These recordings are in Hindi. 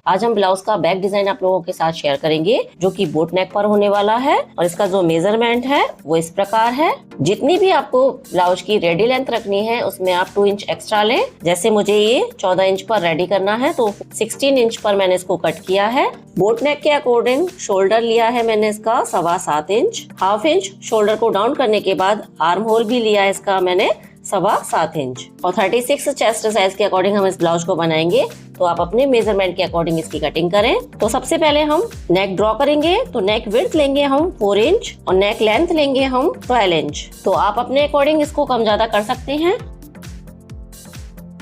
आज हम ब्लाउज का बैक डिजाइन आप लोगों के साथ शेयर करेंगे जो कि बोट नेक पर होने वाला है और इसका जो मेजरमेंट है वो इस प्रकार है। जितनी भी आपको ब्लाउज की रेडी लेंथ रखनी है उसमें आप 2 इंच एक्स्ट्रा लें। जैसे मुझे ये 14 इंच पर रेडी करना है तो 16 इंच पर मैंने इसको कट किया है। बोट नेक के अकॉर्डिंग शोल्डर लिया है मैंने इसका 7.25 इंच। हाफ इंच शोल्डर को डाउन करने के बाद आर्म होल भी लिया है इसका मैंने 7.25 इंच और 36 चेस्ट साइज के अकॉर्डिंग हम इस ब्लाउज को बनाएंगे। तो आप अपने मेजरमेंट के अकॉर्डिंग इसकी कटिंग करें। तो सबसे पहले हम नेक ड्रॉ करेंगे। तो नेक विड्थ लेंगे हम 4 इंच और नेक लेंथ लेंगे हम 12 इंच। तो आप अपने अकॉर्डिंग इसको कम ज्यादा कर सकते हैं।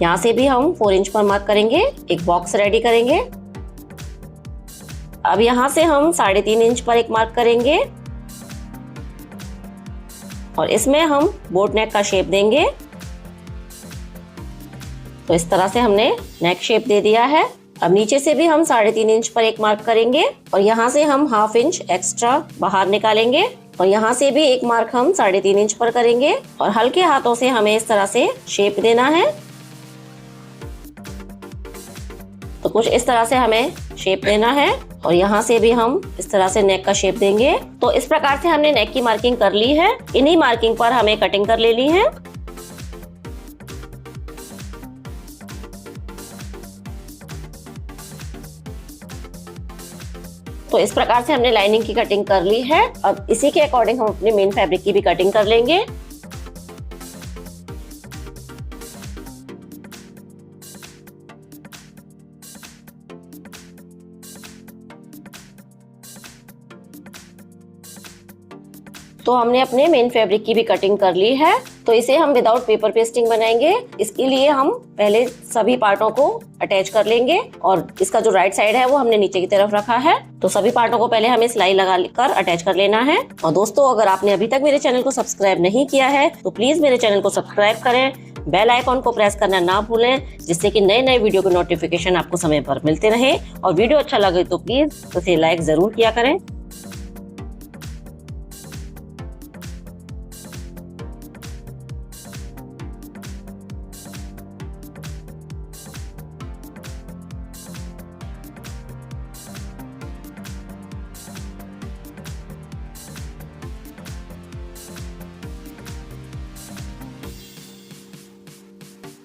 यहाँ से भी हम 4 इंच पर मार्क करेंगे। एक बॉक्स रेडी करेंगे। अब यहाँ से हम 3.5 इंच पर एक मार्क करेंगे और इसमें हम बोट नेक का शेप देंगे। तो इस तरह से हमने नेक शेप दे दिया है। अब नीचे से भी हम 3.5 इंच पर एक मार्क करेंगे और यहाँ से हम हाफ इंच एक्स्ट्रा बाहर निकालेंगे और यहाँ से भी एक मार्क हम 3.5 इंच पर करेंगे और हल्के हाथों से हमें इस तरह से शेप देना है। तो कुछ इस तरह से हमें शेप देना है और यहाँ से भी हम इस तरह से नेक का शेप देंगे। तो इस प्रकार से हमने नेक की मार्किंग कर ली है। इन्हीं मार्किंग पर हमें कटिंग कर लेनी है। तो इस प्रकार से हमने लाइनिंग की कटिंग कर ली है। अब इसी के अकॉर्डिंग हम अपने मेन फैब्रिक की भी कटिंग कर लेंगे। तो हमने अपने मेन फैब्रिक की भी कटिंग कर ली है। तो इसे हम विदाउट पेपर पेस्टिंग बनाएंगे। इसके लिए हम पहले सभी पार्टों को अटैच कर लेंगे और इसका जो राइट साइड है वो हमने नीचे की तरफ रखा है। तो सभी पार्टों को पहले हमें सिलाई लगा कर अटैच कर लेना है। और दोस्तों, अगर आपने अभी तक मेरे चैनल को सब्सक्राइब नहीं किया है तो प्लीज मेरे चैनल को सब्सक्राइब करें, बेल आइकॉन को प्रेस करना ना भूलें, जिससे कि नए नए वीडियो के नोटिफिकेशन आपको समय पर मिलते रहे। और वीडियो अच्छा लगे तो प्लीज उसे लाइक जरूर किया करें।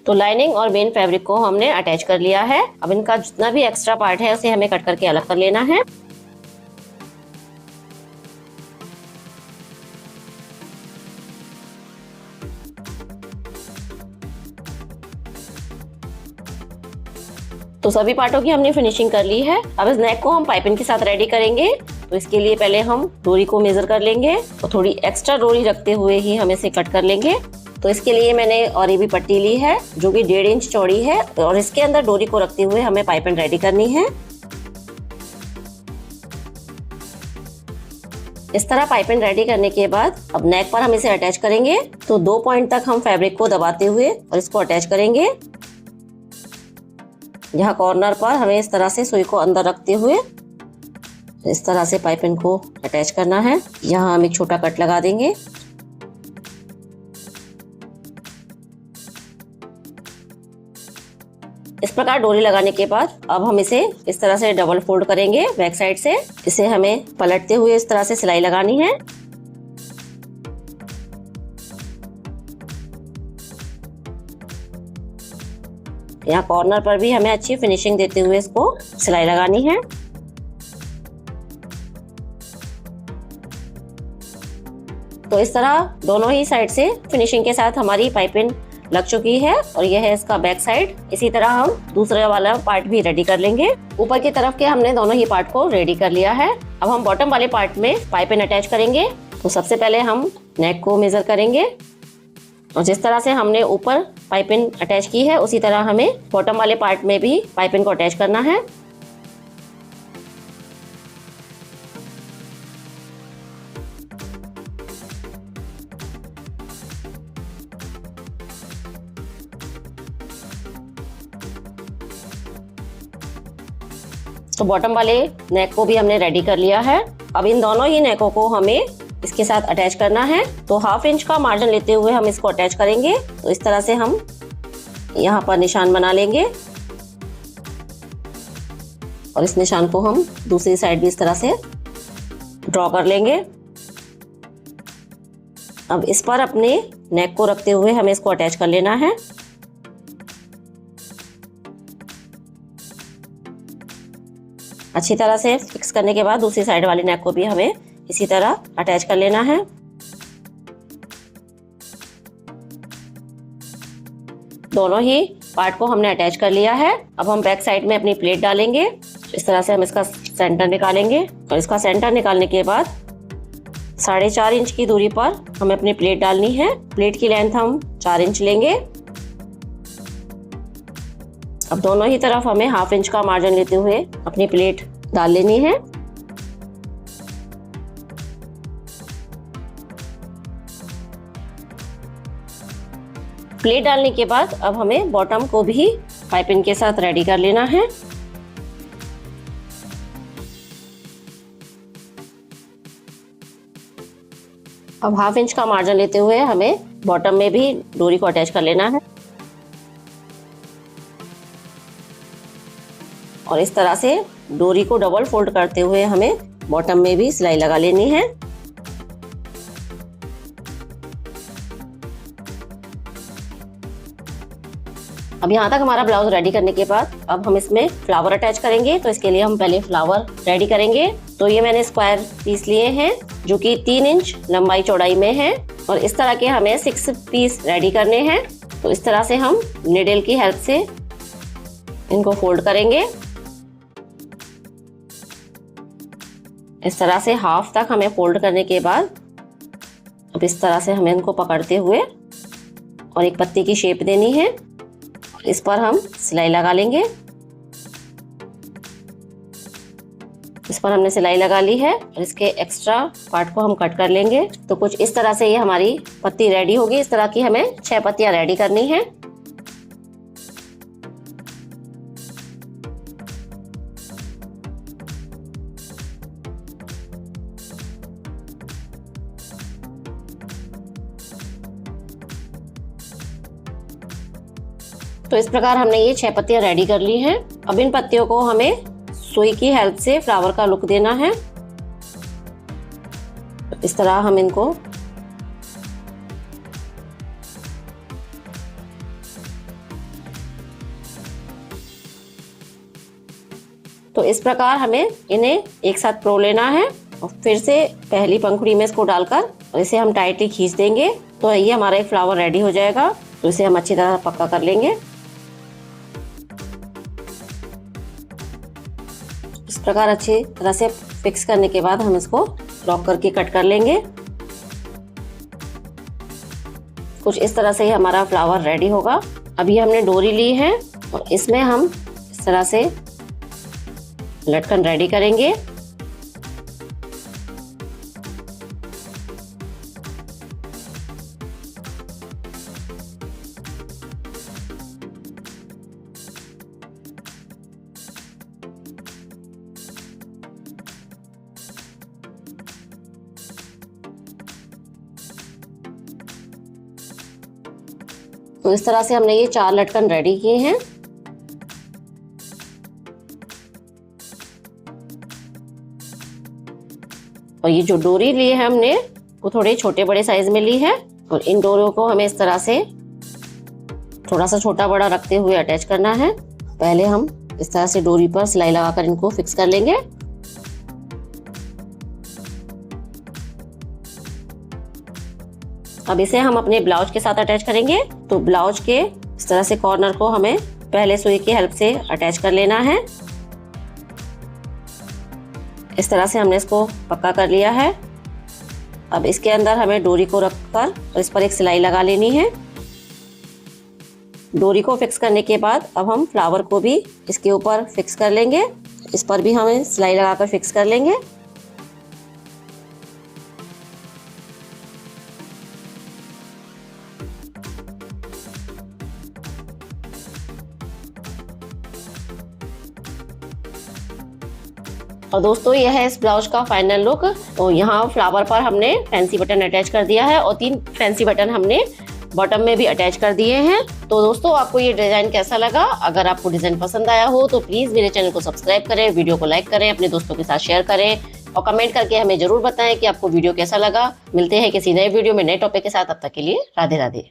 तो लाइनिंग और मेन फैब्रिक को हमने अटैच कर लिया है। अब इनका जितना भी एक्स्ट्रा पार्ट है उसे हमें कट करके अलग कर लेना है। तो सभी पार्टों की हमने फिनिशिंग कर ली है। अब इस नेक को हम पाइपिंग के साथ रेडी करेंगे। तो इसके लिए पहले हम डोरी को मेजर कर लेंगे और थोड़ी एक्स्ट्रा डोरी रखते हुए ही हम इसे कट कर लेंगे। तो इसके लिए मैंने और ये भी पट्टी ली है जो कि 1.5 इंच चौड़ी है और इसके अंदर डोरी को रखते हुए हमें पाइपिंग रेडी करनी है। इस तरह पाइपिंग रेडी करने के बाद अब नेक पर हम इसे अटैच करेंगे। तो 2 पॉइंट तक हम फैब्रिक को दबाते हुए और इसको अटैच करेंगे। यहाँ कॉर्नर पर हमें इस तरह से सुई को अंदर रखते हुए इस तरह से पाइपिंग को अटैच करना है। यहाँ हम एक छोटा कट लगा देंगे। इस प्रकार डोरी लगाने के बाद अब हम इसे इस तरह से डबल फोल्ड करेंगे बैक साइड से। इसे हमें पलटते हुए इस तरह से सिलाई लगानी है। यहाँ कॉर्नर पर भी हमें अच्छी फिनिशिंग देते हुए इसको सिलाई लगानी है। तो इस तरह दोनों ही साइड से फिनिशिंग के साथ हमारी पाइपिंग लग चुकी है और यह है इसका बैक साइड। इसी तरह हम दूसरा वाला पार्ट भी रेडी कर लेंगे। ऊपर की तरफ के हमने दोनों ही पार्ट को रेडी कर लिया है। अब हम बॉटम वाले पार्ट में पाइपिंग अटैच करेंगे। तो सबसे पहले हम नेक को मेजर करेंगे और जिस तरह से हमने ऊपर पाइपिंग अटैच की है उसी तरह हमें बॉटम वाले पार्ट में भी पाइपिंग को अटैच करना है। तो बॉटम वाले नेक को भी हमने रेडी कर लिया है। अब इन दोनों ही नेकों को हमें इसके साथ अटैच करना है। तो हाफ इंच का मार्जिन लेते हुए हम इसको अटैच करेंगे। तो इस तरह से हम यहाँ पर निशान बना लेंगे और इस निशान को हम दूसरी साइड भी इस तरह से ड्रॉ कर लेंगे। अब इस पर अपने नेक को रखते हुए हमें इसको अटैच कर लेना है। अच्छी तरह से फिक्स करने के बाद दूसरी साइड वाली नेक को भी हमें इसी तरह अटैच कर लेना है। दोनों ही पार्ट को हमने अटैच कर लिया है। अब हम बैक साइड में अपनी प्लेट डालेंगे। इस तरह से हम इसका सेंटर निकालेंगे और इसका सेंटर निकालने के बाद 4.5 इंच की दूरी पर हमें अपनी प्लेट डालनी है। प्लेट की लेंथ हम 4 इंच लेंगे। अब दोनों ही तरफ हमें 1/2 इंच का मार्जिन लेते हुए अपनी प्लेट डाल लेनी है। प्लेट डालने के बाद अब हमें बॉटम को भी पाइपिंग के साथ रेडी कर लेना है। अब 1/2 इंच का मार्जिन लेते हुए हमें बॉटम में भी डोरी को अटैच कर लेना है और इस तरह से डोरी को डबल फोल्ड करते हुए हमें बॉटम में भी सिलाई लगा लेनी है। अब यहाँ तक हमारा ब्लाउज रेडी करने के बाद अब हम इसमें फ्लावर अटैच करेंगे। तो इसके लिए हम पहले फ्लावर रेडी करेंगे। तो ये मैंने स्क्वायर पीस लिए हैं जो कि 3 इंच लंबाई चौड़ाई में है और इस तरह के हमें 6 पीस रेडी करने हैं। तो इस तरह से हम नीडल की हेल्प से इनको फोल्ड करेंगे। इस तरह से हाफ तक हमें फोल्ड करने के बाद अब इस तरह से हमें इनको पकड़ते हुए और एक पत्ती की शेप देनी है। इस पर हम सिलाई लगा लेंगे। इस पर हमने सिलाई लगा ली है और इसके एक्स्ट्रा पार्ट को हम कट कर लेंगे। तो कुछ इस तरह से ये हमारी पत्ती रेडी होगी। इस तरह की हमें 6 पत्तियां रेडी करनी है। तो इस प्रकार हमने ये 6 पत्तियां रेडी कर ली हैं। अब इन पत्तियों को हमें सुई की हेल्प से फ्लावर का लुक देना है। इस तरह हम इनको तो इस प्रकार हमें इन्हें एक साथ प्रो लेना है और फिर से पहली पंखुड़ी में इसको डालकर और इसे हम टाइटली खींच देंगे। तो ये हमारा एक फ्लावर रेडी हो जाएगा। तो इसे हम अच्छी तरह पक्का कर लेंगे। इस प्रकार अच्छी तरह से फिक्स करने के बाद हम इसको लॉक करके कट कर लेंगे। कुछ इस तरह से ही हमारा फ्लावर रेडी होगा। अभी हमने डोरी ली है और इसमें हम इस तरह से लटकन रेडी करेंगे। तो इस तरह से हमने ये 4 लटकन रेडी किए हैं। और ये जो डोरी ली है हमने वो थोड़े छोटे बड़े साइज में ली है और इन डोरियों को हमें इस तरह से थोड़ा सा छोटा बड़ा रखते हुए अटैच करना है। पहले हम इस तरह से डोरी पर सिलाई लगाकर इनको फिक्स कर लेंगे। अब इसे हम अपने ब्लाउज के साथ अटैच करेंगे। तो ब्लाउज के इस तरह से कॉर्नर को हमें पहले सुई की हेल्प से अटैच कर लेना है। इस तरह से हमने इसको पक्का कर लिया है। अब इसके अंदर हमें डोरी को रखकर और इस पर एक सिलाई लगा लेनी है। डोरी को फिक्स करने के बाद अब हम फ्लावर को भी इसके ऊपर फिक्स कर लेंगे। इस पर भी हमें सिलाई लगाकर फिक्स कर लेंगे। और दोस्तों यह है इस ब्लाउज का फाइनल लुक। तो यहाँ फ्लावर पर हमने फैंसी बटन अटैच कर दिया है और 3 फैंसी बटन हमने बॉटम में भी अटैच कर दिए हैं। तो दोस्तों आपको ये डिजाइन कैसा लगा? अगर आपको डिजाइन पसंद आया हो तो प्लीज मेरे चैनल को सब्सक्राइब करें, वीडियो को लाइक करें, अपने दोस्तों के साथ शेयर करें और कमेंट करके हमें जरूर बताएं कि आपको वीडियो कैसा लगा। मिलते हैं किसी नए वीडियो में नए टॉपिक के साथ, तब तक के लिए राधे राधे।